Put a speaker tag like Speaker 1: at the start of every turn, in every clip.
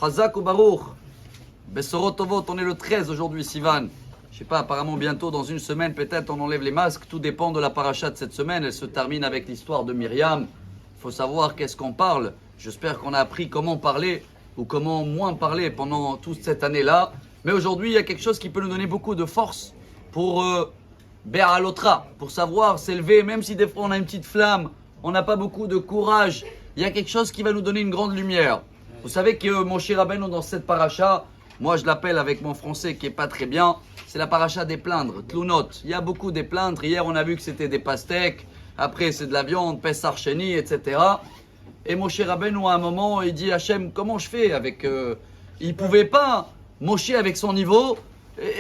Speaker 1: Hazak ou Baruch. Bessorot Tovot, on est le 13 aujourd'hui, Sivan. Je sais pas, apparemment bientôt, dans une semaine, peut-être on enlève les masques. Tout dépend de la paracha de cette semaine. Elle se termine avec l'histoire de Myriam. Il faut savoir qu'est-ce qu'on parle. J'espère qu'on a appris comment parler ou comment moins parler pendant toute cette année-là. Mais aujourd'hui, il y a quelque chose qui peut nous donner beaucoup de force pour Bé'alotra, pour savoir s'élever, même si des fois on a une petite flamme, on n'a pas beaucoup de courage. Il y a quelque chose qui va nous donner une grande lumière. Vous savez que Moshe Rabbeinu, dans cette paracha, moi je l'appelle avec mon français qui est pas très bien, c'est la paracha des plaindres, Tlunot. Il y a beaucoup des plaindres. Hier on a vu que c'était des pastèques, après c'est de la viande, Pessar Sheni, etc. Et Moshe Rabbeinu à un moment il dit Hachem, comment je fais avec il pouvait pas, Moshe avec son niveau,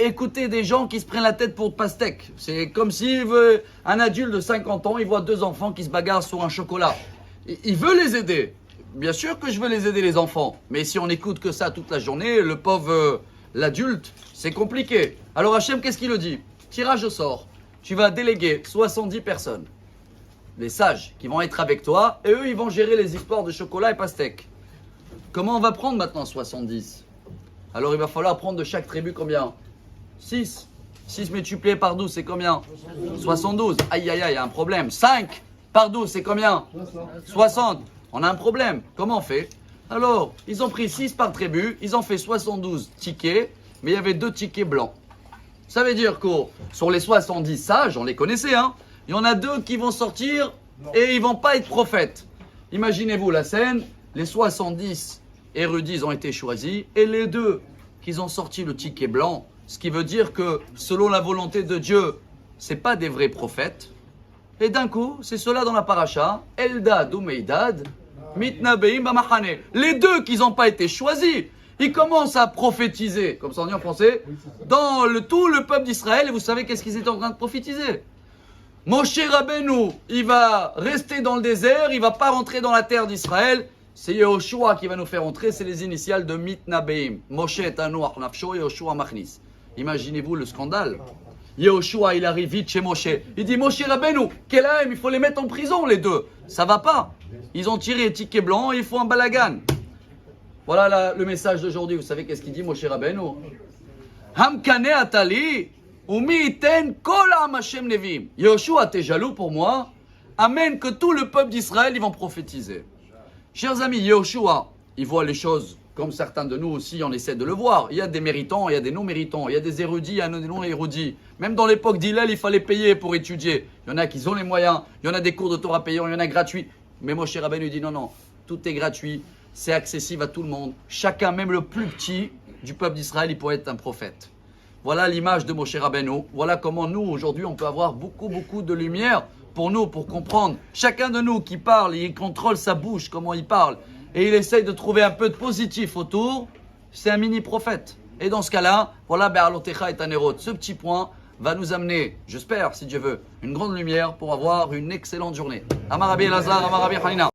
Speaker 1: écouter des gens qui se prennent la tête pour pastèques. C'est comme si un adulte de 50 ans, il voit deux enfants qui se bagarrent sur un chocolat. Il veut les aider. Bien sûr que je veux les aider les enfants, mais si on écoute que ça toute la journée, le pauvre, l'adulte, c'est compliqué. Alors Hachem, qu'est-ce qu'il le dit? Tirage au sort. Tu vas déléguer 70 personnes, des sages qui vont être avec toi, et eux, ils vont gérer les histoires de chocolat et pastèques. Comment on va prendre maintenant 70? Alors il va falloir prendre de chaque tribu combien? 6. 6 multiplié par 12, c'est combien? 72. Aïe, aïe, aïe, il y a un problème. 5 par 12, c'est combien? 60. On a un problème. Comment on fait? Alors, ils ont pris 6 par tribu, ils ont fait 72 tickets, mais il y avait 2 tickets blancs. Ça veut dire que sur les 70 sages, on les connaissait, hein, il y en a 2 qui vont sortir et ils vont pas être prophètes. Imaginez-vous la scène, les 70 érudits ont été choisis et les 2 qui ont sorti le ticket blanc, ce qui veut dire que selon la volonté de Dieu, c'est pas des vrais prophètes. Et d'un coup, c'est cela dans la paracha, Eldad ou Meidad, Mitnabeim Bamachane. Les 2 qui n'ont pas été choisis, ils commencent à prophétiser, comme ça on dit en français, dans tout le peuple d'Israël. Et vous savez qu'est-ce qu'ils étaient en train de prophétiser? Moshe Rabbeinu, il va rester dans le désert, il va pas rentrer dans la terre d'Israël. C'est Yehoshua qui va nous faire entrer, c'est les initiales de Mitnabeim. Moshe Tanuach Nafsho, Yehoshua Machnis. Imaginez-vous le scandale. Yehoshua, il arrive vite chez Moshe. Il dit Moshe Rabbeinu, Kelaim, il faut les mettre en prison les 2. Ça va pas. Ils ont tiré un ticket blanc et il faut un balagan. Voilà le message d'aujourd'hui. Vous savez qu'est-ce qu'il dit Moshe Rabbeinu? Hamkane atali, umi iten kol ha'am Hashem nevim. Yehoshua, t'es jaloux pour moi? Amen que tout le peuple d'Israël, ils vont prophétiser. Chers amis, Yehoshua, il voit les choses comme certains de nous aussi, on essaie de le voir. Il y a des méritants, il y a des non-méritants, il y a des érudits, il y a des non-érudits. Même dans l'époque d'Hillel, il fallait payer pour étudier. Il y en a qui ont les moyens, il y en a des cours de Torah payants, il y en a gratuits. Mais Moshe Rabbeinu dit non, tout est gratuit, c'est accessible à tout le monde. Chacun, même le plus petit du peuple d'Israël, il pourrait être un prophète. Voilà l'image de Moshe Rabbeinu. Voilà comment nous, aujourd'hui, on peut avoir beaucoup de lumière pour nous, pour comprendre. Chacun de nous qui parle, il contrôle sa bouche, comment il parle. Et il essaye de trouver un peu de positif autour, c'est un mini-prophète. Et dans ce cas-là, voilà, Be'alotecha et Tanerot. Ce petit point va nous amener, j'espère, si Dieu veut, une grande lumière pour avoir une excellente journée. Amar Rabbi Elazar, Amar Rabbi Hanina.